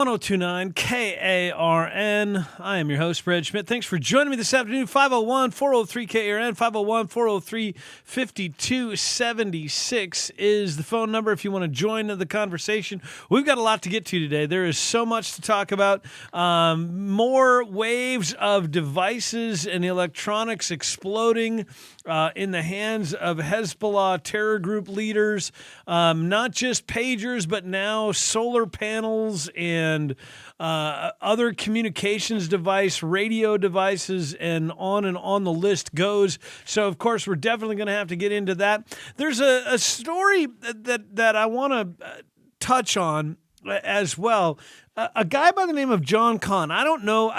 1029 KARN. I am your host, Brad Schmidt. Thanks for joining me this afternoon. 501 403 KARN, 501 403 5276 is the phone number if you want to join the conversation. We've got a lot to get to today. There is so much to talk about. More waves of devices and electronics exploding in the hands of Hezbollah terror group leaders. Not just pagers, but now solar panels and other communications device, radio devices, and on the list goes. So, of course, we're definitely going to have to get into that. There's a story that I want to touch on as well. A guy by the name of John Karn. I don't know.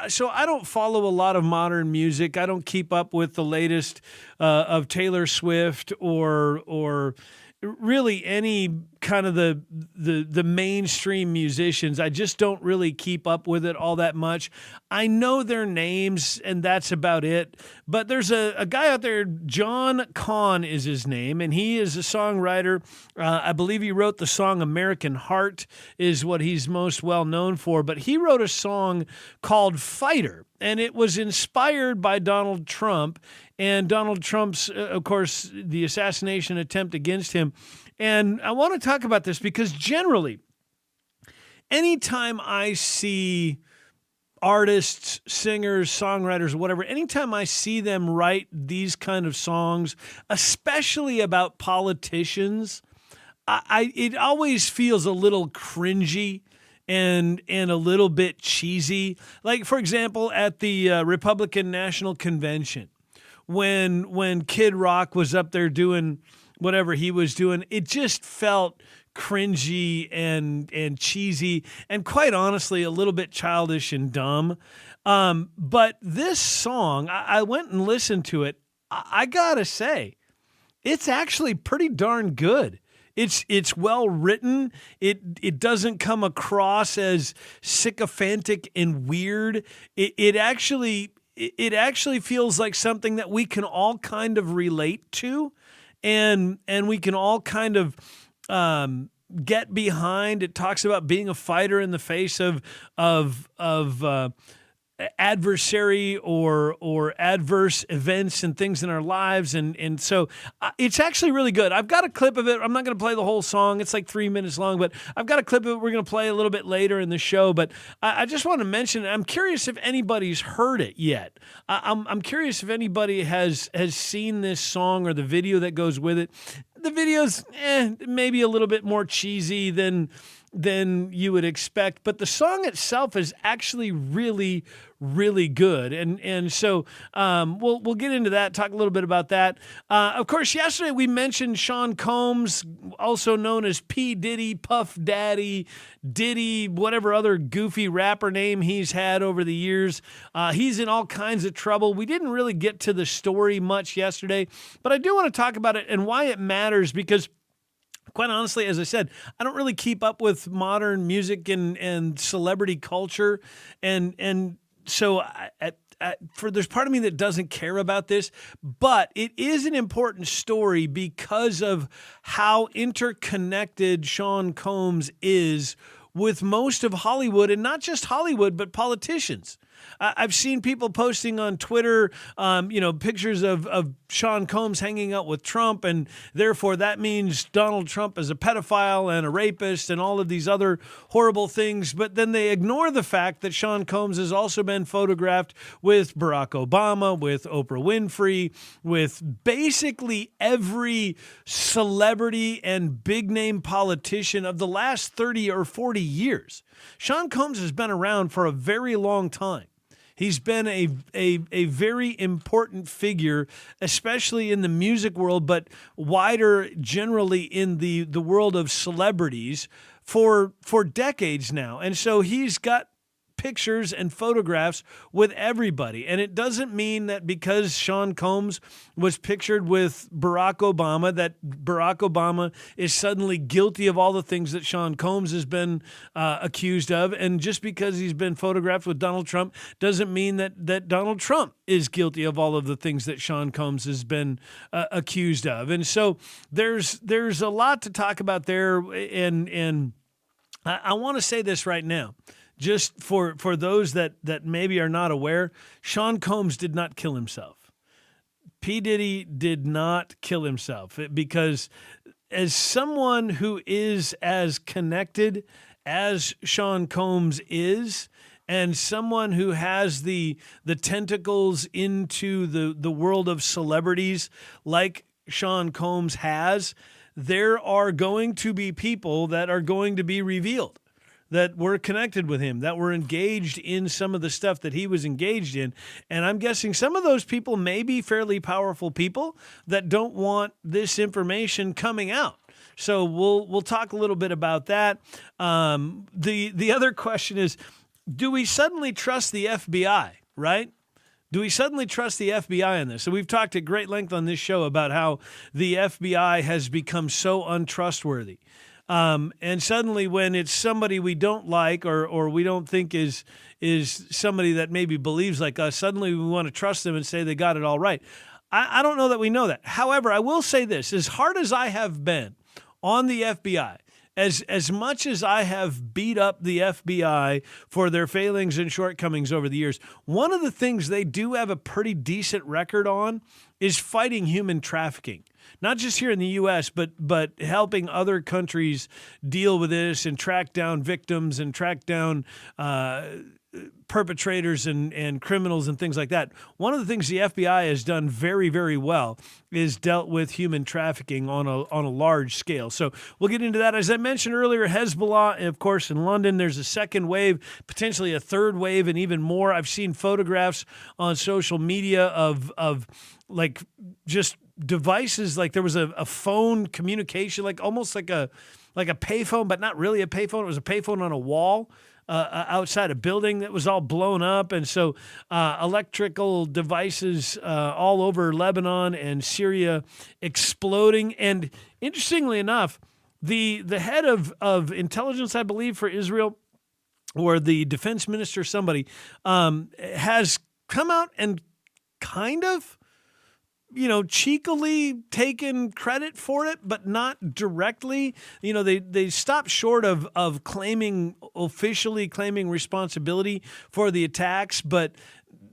So I don't follow a lot of modern music. I don't keep up with the latest of Taylor Swift or really any kind of the mainstream musicians. I just don't really keep up with it all that much. I know their names, and that's about it. But there's a guy out there, John Karn is his name, and he is a songwriter. I believe he wrote the song American Heart is what he's most well known for. But he wrote a song called Fighter, and it was inspired by Donald Trump and Donald Trump's, of course, the assassination attempt against him. And I want to talk about this because generally, anytime I see artists, singers, songwriters, whatever, anytime I see them write these kind of songs, especially about politicians, it always feels a little cringy and a little bit cheesy. Like, for example, at the Republican National Convention, when Kid Rock was up there doing whatever he was doing, it just felt cringy and cheesy and, quite honestly, a little bit childish and dumb. But this song, I went and listened to it. I gotta say, it's actually pretty darn good. It's well written. It doesn't come across as sycophantic and weird. It actually feels like something that we can all kind of relate to, and we can all kind of get behind. It talks about being a fighter in the face of adversary or adverse events and things in our lives. And so it's actually really good. I've got a clip of it. I'm not going to play the whole song. It's like 3 minutes long, but I've got a clip of it we're going to play a little bit later in the show. But I just want to mention, I'm curious if anybody's heard it yet. I'm curious if anybody has seen this song or the video that goes with it. The video's maybe a little bit more cheesy than you would expect, but the song itself is actually really, really good. And so we'll get into that, talk a little bit about that. Of course, yesterday we mentioned Sean Combs, also known as P. Diddy, Puff Daddy, Diddy, whatever other goofy rapper name he's had over the years. He's in all kinds of trouble. We didn't really get to the story much yesterday, but I do want to talk about it and why it matters because, quite honestly, as I said, I don't really keep up with modern music and celebrity culture. And so there's part of me that doesn't care about this, but it is an important story because of how interconnected Sean Combs is with most of Hollywood, and not just Hollywood, but politicians. I've seen people posting on Twitter, pictures of Sean Combs hanging out with Trump, and therefore that means Donald Trump is a pedophile and a rapist and all of these other horrible things. But then they ignore the fact that Sean Combs has also been photographed with Barack Obama, with Oprah Winfrey, with basically every celebrity and big-name politician of the last 30 or 40 years. Sean Combs has been around for a very long time. He's been a very important figure, especially in the music world, but wider generally in the world of celebrities for decades now. And so he's got pictures and photographs with everybody. And it doesn't mean that because Sean Combs was pictured with Barack Obama, that Barack Obama is suddenly guilty of all the things that Sean Combs has been accused of. And just because he's been photographed with Donald Trump doesn't mean that Donald Trump is guilty of all of the things that Sean Combs has been accused of. And so there's a lot to talk about there, and I want to say this right now, just for those that maybe are not aware. Sean Combs did not kill himself. P. Diddy did not kill himself, because as someone who is as connected as Sean Combs is, and someone who has the tentacles into the world of celebrities like Sean Combs has, there are going to be people that are going to be revealed that were connected with him, that were engaged in some of the stuff that he was engaged in. And I'm guessing some of those people may be fairly powerful people that don't want this information coming out. So we'll talk a little bit about that. The other question is, do we suddenly trust the FBI, right? Do we suddenly trust the FBI on this? So we've talked at great length on this show about how the FBI has become so untrustworthy. And suddenly when it's somebody we don't like or we don't think is somebody that maybe believes like us, suddenly we want to trust them and say they got it all right. I don't know that we know that. However, I will say this, as hard as I have been on the FBI, as much as I have beat up the FBI for their failings and shortcomings over the years, one of the things they do have a pretty decent record on is fighting human trafficking. Not just here in the U.S., but helping other countries deal with this and track down victims and track down perpetrators and criminals and things like that. One of the things the FBI has done very, very well is dealt with human trafficking on a large scale. So we'll get into that. As I mentioned earlier, Hezbollah, of course, in London, there's a second wave, potentially a third wave, and even more. I've seen photographs on social media of like just devices, like there was a phone communication, like almost like a payphone, but not really a payphone. It was a payphone on a wall outside a building that was all blown up. And so electrical devices all over Lebanon and Syria exploding. And interestingly enough, the head of intelligence, I believe, for Israel, or the defense minister, somebody, has come out and kind of, cheekily taken credit for it, but not directly. They stopped short of officially claiming responsibility for the attacks, but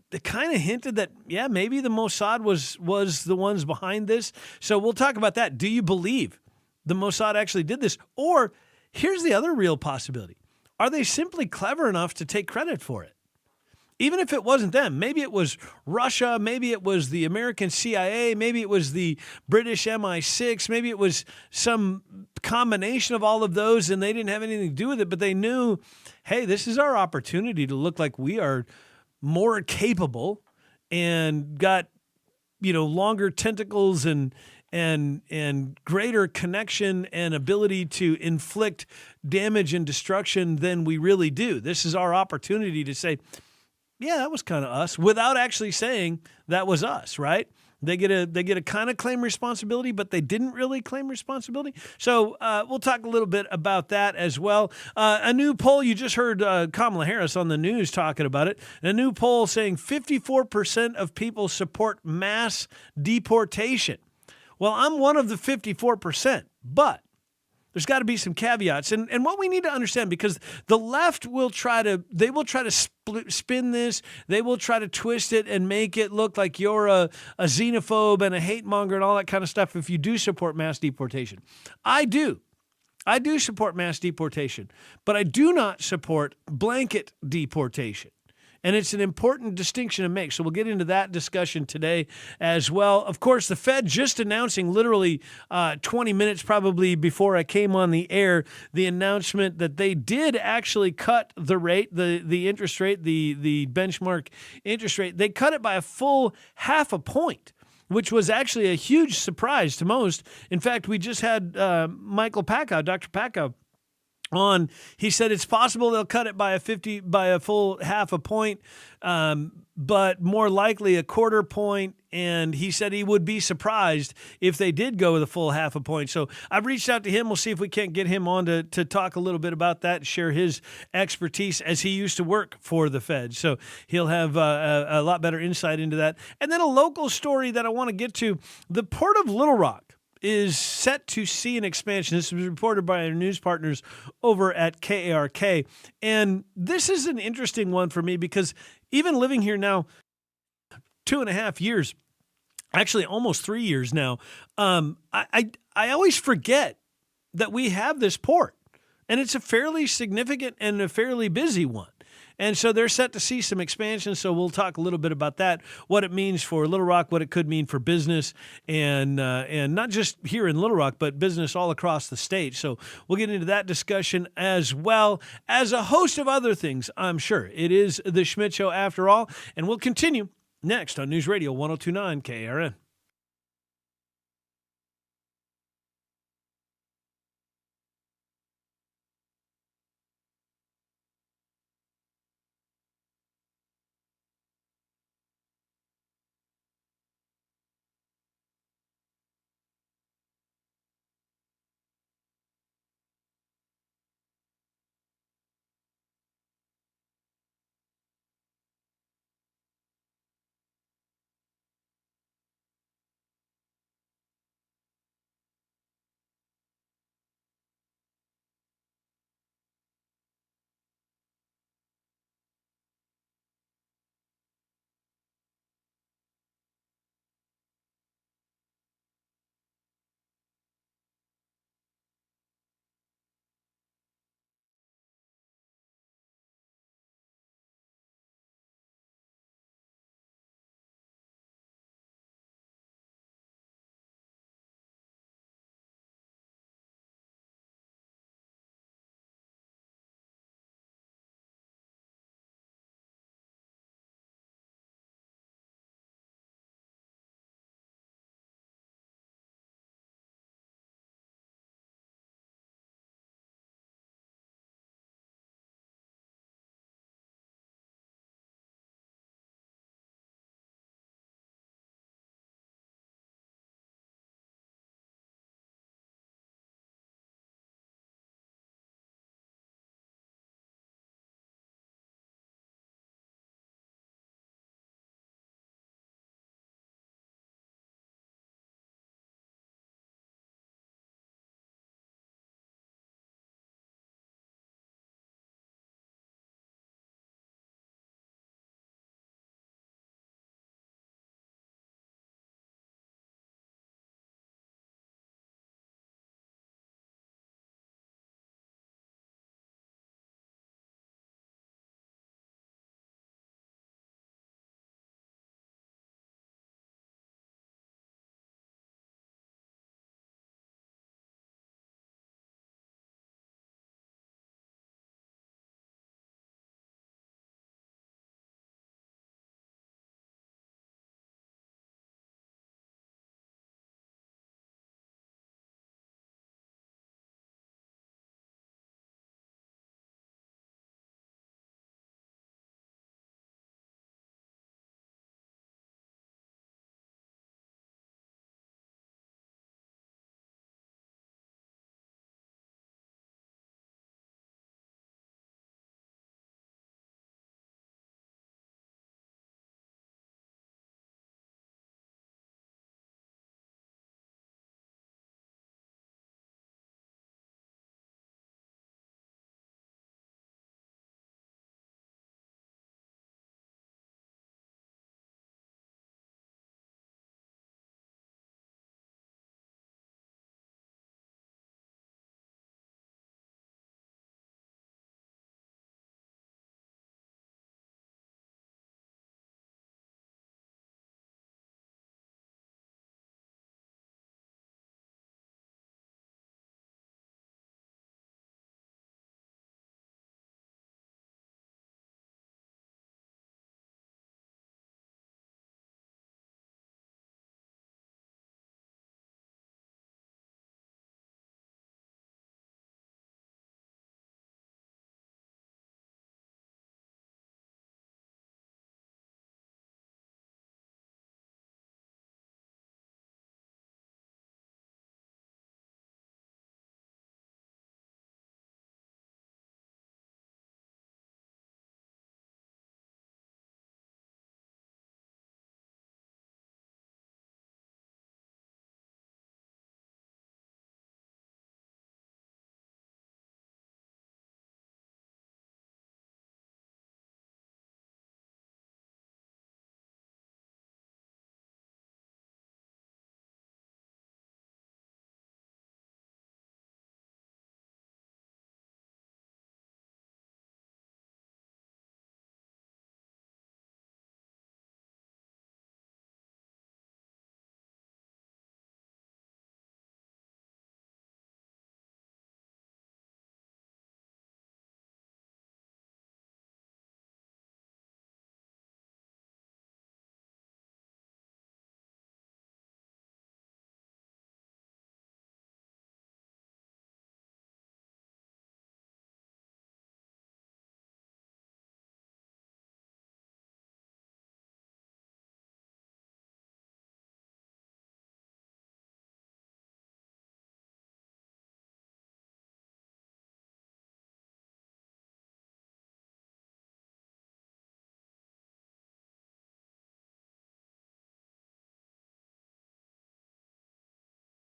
they kind of hinted that, yeah, maybe the Mossad was the ones behind this. So we'll talk about that. Do you believe the Mossad actually did this? Or here's the other real possibility. Are they simply clever enough to take credit for it? Even if it wasn't them, maybe it was Russia, maybe it was the American CIA, maybe it was the British MI6, maybe it was some combination of all of those, and they didn't have anything to do with it, but they knew, hey, this is our opportunity to look like we are more capable and got, longer tentacles and greater connection and ability to inflict damage and destruction than we really do. This is our opportunity to say, yeah, that was kind of us, without actually saying that was us, right? They get a kind of claim responsibility, but they didn't really claim responsibility. So we'll talk a little bit about that as well. A new poll, you just heard Kamala Harris on the news talking about it. A new poll saying 54% of people support mass deportation. Well, I'm one of the 54%, but there's got to be some caveats. And what we need to understand, because the left will try to spin this. They will try to twist it and make it look like you're a xenophobe and a hate monger and all that kind of stuff if you do support mass deportation. I do support mass deportation, but I do not support blanket deportation. And it's an important distinction to make. So we'll get into that discussion today as well. Of course, the Fed just announcing literally 20 minutes probably before I came on the air, the announcement that they did actually cut the rate, the interest rate, the benchmark interest rate. They cut it by a full half a point, which was actually a huge surprise to most. In fact, we just had Michael Packow, Dr. Packow, on. He said it's possible they'll cut it by a full half a point, but more likely a quarter point. And he said he would be surprised if they did go with a full half a point. So I've reached out to him. We'll see if we can't get him on to talk a little bit about that, share his expertise, as he used to work for the Fed. So he'll have a lot better insight into that. And then a local story that I want to get to. The Port of Little Rock is set to see an expansion. This was reported by our news partners over at KARK. And this is an interesting one for me because even living here now 2.5 years, actually almost 3 years now, I always forget that we have this port. And it's a fairly significant and a fairly busy one. And so they're set to see some expansion. So we'll talk a little bit about that, what it means for Little Rock, what it could mean for business, and not just here in Little Rock, but business all across the state. So we'll get into that discussion as well as a host of other things, I'm sure. It is The Schmidt Show after all, and we'll continue next on News Radio 102.9 KRN.